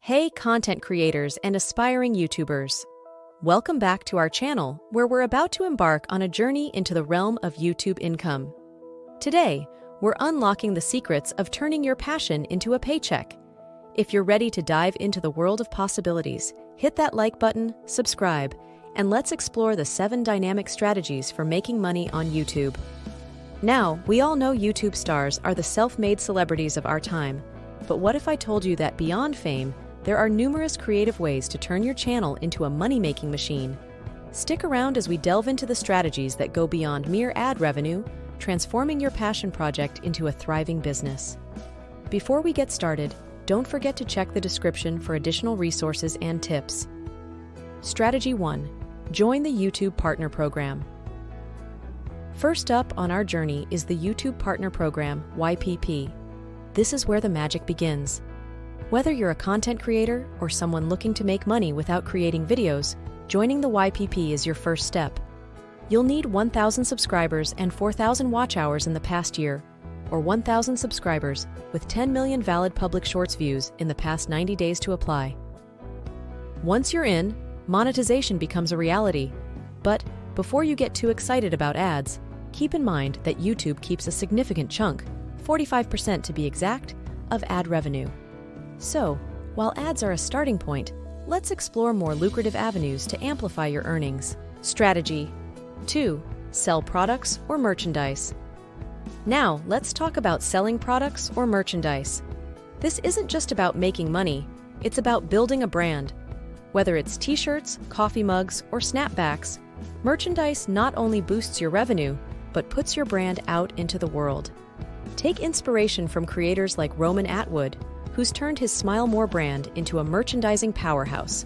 Hey content creators and aspiring YouTubers. Welcome back to our channel where we're about to embark on a journey into the realm of YouTube income. Today, we're unlocking the secrets of turning your passion into a paycheck. If you're ready to dive into the world of possibilities, hit that like button, subscribe, and let's explore the 7 dynamic strategies for making money on YouTube. Now, we all know YouTube stars are the self-made celebrities of our time, but what if I told you that beyond fame, there are numerous creative ways to turn your channel into a money-making machine? Stick around as we delve into the strategies that go beyond mere ad revenue, transforming your passion project into a thriving business. Before we get started, don't forget to check the description for additional resources and tips. Strategy 1. Join the YouTube Partner Program. First up on our journey is the YouTube Partner Program, YPP. This is where the magic begins. Whether you're a content creator or someone looking to make money without creating videos, joining the YPP is your first step. You'll need 1,000 subscribers and 4,000 watch hours in the past year, or 1,000 subscribers with 10 million valid public shorts views in the past 90 days to apply. Once you're in, monetization becomes a reality. But before you get too excited about ads, keep in mind that YouTube keeps a significant chunk, 45% to be exact, of ad revenue. So, while ads are a starting point, let's explore more lucrative avenues to amplify your earnings. Strategy 2. Sell products or merchandise. Now, let's talk about selling products or merchandise. This isn't just about making money, it's about building a brand. Whether it's t-shirts, coffee mugs, or snapbacks, merchandise not only boosts your revenue, but puts your brand out into the world. Take inspiration from creators like Roman Atwood, who's turned his Smile More brand into a merchandising powerhouse.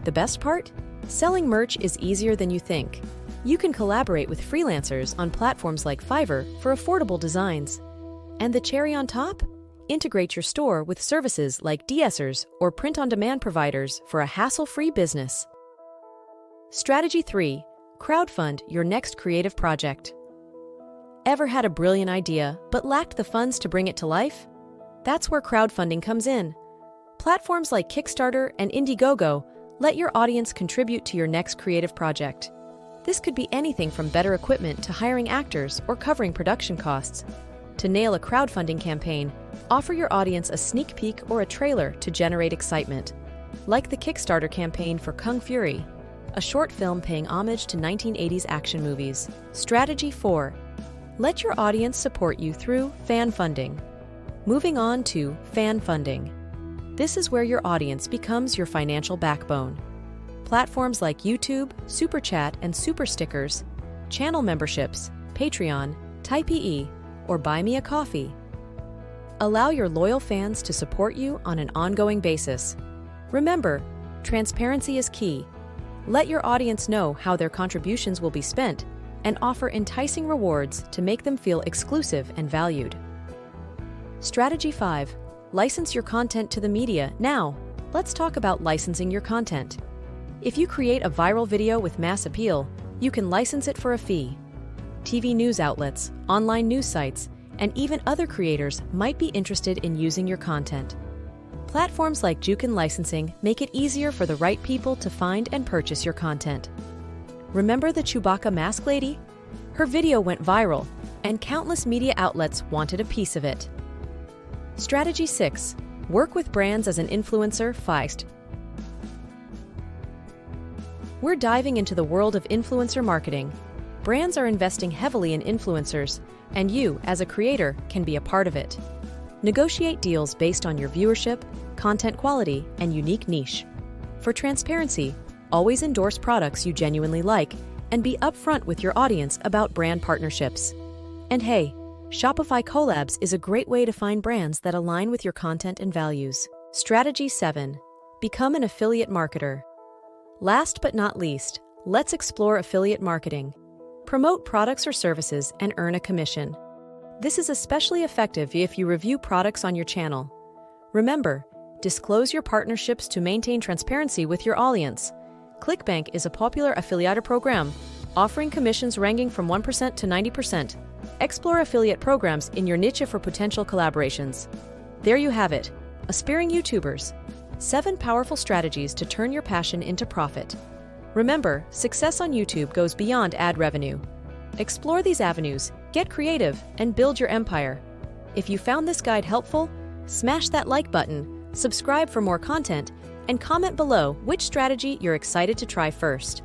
The best part? Selling merch is easier than you think. You can collaborate with freelancers on platforms like Fiverr for affordable designs. And the cherry on top? Integrate your store with services like de-essers or print-on-demand providers for a hassle-free business. Strategy 3. Crowdfund your next creative project. Ever had a brilliant idea but lacked the funds to bring it to life? That's where crowdfunding comes in. Platforms like Kickstarter and Indiegogo let your audience contribute to your next creative project. This could be anything from better equipment to hiring actors or covering production costs. To nail a crowdfunding campaign, offer your audience a sneak peek or a trailer to generate excitement. Like the Kickstarter campaign for Kung Fury, a short film paying homage to 1980s action movies. Strategy 4. Let your audience support you through fan funding. Moving on to fan funding. This is where your audience becomes your financial backbone. Platforms like YouTube, Super Chat and Super Stickers, channel memberships, Patreon, Typee, or Buy Me a Coffee. Allow your loyal fans to support you on an ongoing basis. Remember, transparency is key. Let your audience know how their contributions will be spent and offer enticing rewards to make them feel exclusive and valued. Strategy 5. License your content to the media. Now, let's talk about licensing your content. If you create a viral video with mass appeal, you can license it for a fee. TV news outlets, online news sites, and even other creators might be interested in using your content. Platforms like Jukin Licensing make it easier for the right people to find and purchase your content. Remember the Chewbacca mask lady? Her video went viral, and countless media outlets wanted a piece of it. Strategy 6. Work with brands as an influencer. Feist. We're diving into the world of influencer marketing. Brands are investing heavily in influencers, and you, as a creator, can be a part of it. Negotiate deals based on your viewership, content quality, and unique niche. For transparency, always endorse products you genuinely like, and be upfront with your audience about brand partnerships. And hey, Shopify Collabs is a great way to find brands that align with your content and values. Strategy 7. Become an affiliate marketer. Last but not least, let's explore affiliate marketing. Promote products or services and earn a commission. This is especially effective if you review products on your channel. Remember, disclose your partnerships to maintain transparency with your audience. ClickBank is a popular affiliate program, offering commissions ranging from 1% to 90%. Explore affiliate programs in your niche for potential collaborations. There you have it, aspiring YouTubers. 7 powerful strategies to turn your passion into profit. Remember, success on YouTube goes beyond ad revenue. Explore these avenues, get creative, and build your empire. If you found this guide helpful, smash that like button, subscribe for more content, and comment below which strategy you're excited to try first.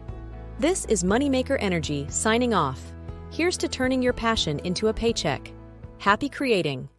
This is Moneymaker Energy signing off. Here's to turning your passion into a paycheck. Happy creating!